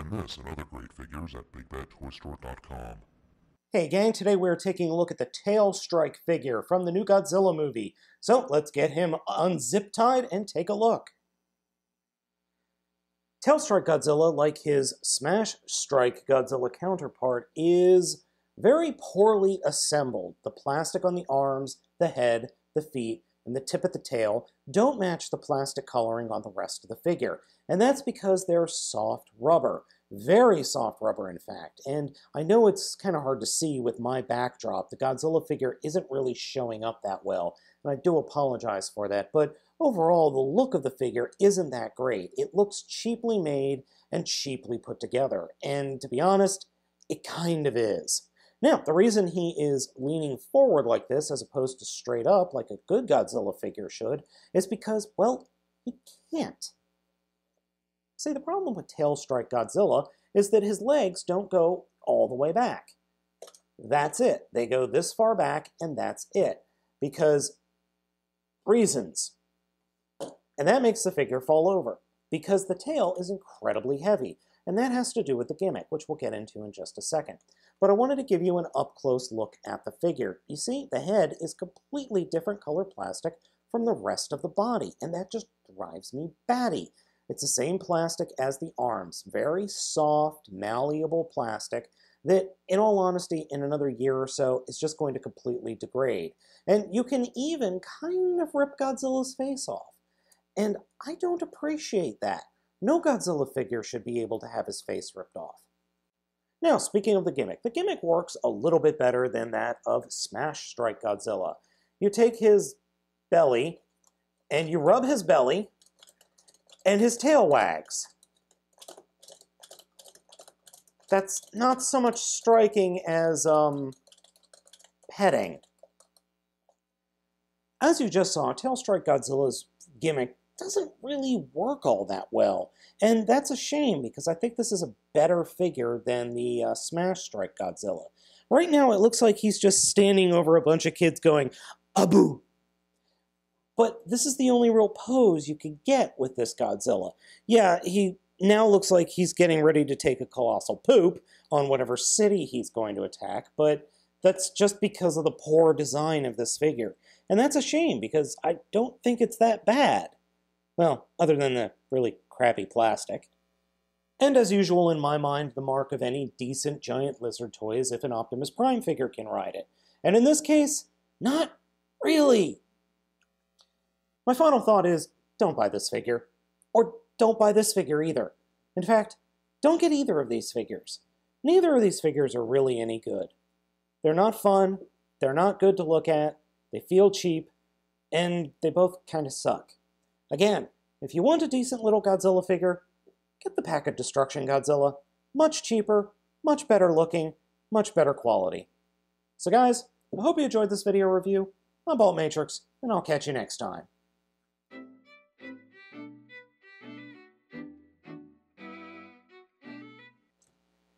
Find this and other great figures at BigBadToyStore.com. Hey gang, today we're taking a look at the Tailstrike figure from the new Godzilla movie. So let's get him unzip-tied and take a look. Tailstrike Godzilla, like his Smash Strike Godzilla counterpart, is very poorly assembled. The plastic on the arms, the head, the feet, and the tip of the tail don't match the plastic coloring on the rest of the figure. And that's because they're soft rubber. Very soft rubber, in fact. And I know it's kind of hard to see with my backdrop. The Godzilla figure isn't really showing up that well, and I do apologize for that. But overall, the look of the figure isn't that great. It looks cheaply made and cheaply put together. And to be honest, it kind of is. Now, the reason he is leaning forward like this as opposed to straight up like a good Godzilla figure should is because, well, he can't. See, the problem with Tailstrike Godzilla is that his legs don't go all the way back. That's it. They go this far back, and that's it. Because reasons. And that makes the figure fall over. Because the tail is incredibly heavy. And that has to do with the gimmick, which we'll get into in just a second. But I wanted to give you an up-close look at the figure. You see, the head is completely different color plastic from the rest of the body, and that just drives me batty. It's the same plastic as the arms, very soft, malleable plastic that, in all honesty, in another year or so, is just going to completely degrade. And you can even kind of rip Godzilla's face off. And I don't appreciate that. No Godzilla figure should be able to have his face ripped off. Now, speaking of the gimmick works a little bit better than that of Smash Strike Godzilla. You take his belly, and you rub his belly, and his tail wags. That's not so much striking as, petting. As you just saw, Tailstrike Godzilla's gimmick doesn't really work all that well. And that's a shame, because I think this is a better figure than the Smash Strike Godzilla. Right now, it looks like he's just standing over a bunch of kids going, "Abu!" But this is the only real pose you can get with this Godzilla. Yeah, he now looks like he's getting ready to take a colossal poop on whatever city he's going to attack, but that's just because of the poor design of this figure. And that's a shame, because I don't think it's that bad. Well, other than the really crappy plastic. And as usual in my mind, the mark of any decent giant lizard toy is if an Optimus Prime figure can ride it. And in this case, not really. My final thought is, don't buy this figure. Or don't buy this figure either. In fact, don't get either of these figures. Neither of these figures are really any good. They're not fun, they're not good to look at, they feel cheap, and they both kind of suck. Again, if you want a decent little Godzilla figure, get the Pack of Destruction Godzilla. Much cheaper, much better looking, much better quality. So guys, I hope you enjoyed this video review. I'm baltmatrix, and I'll catch you next time.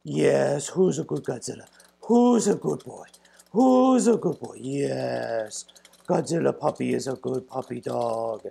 Yes, who's a good Godzilla? Who's a good boy? Who's a good boy? Yes, Godzilla puppy is a good puppy dog.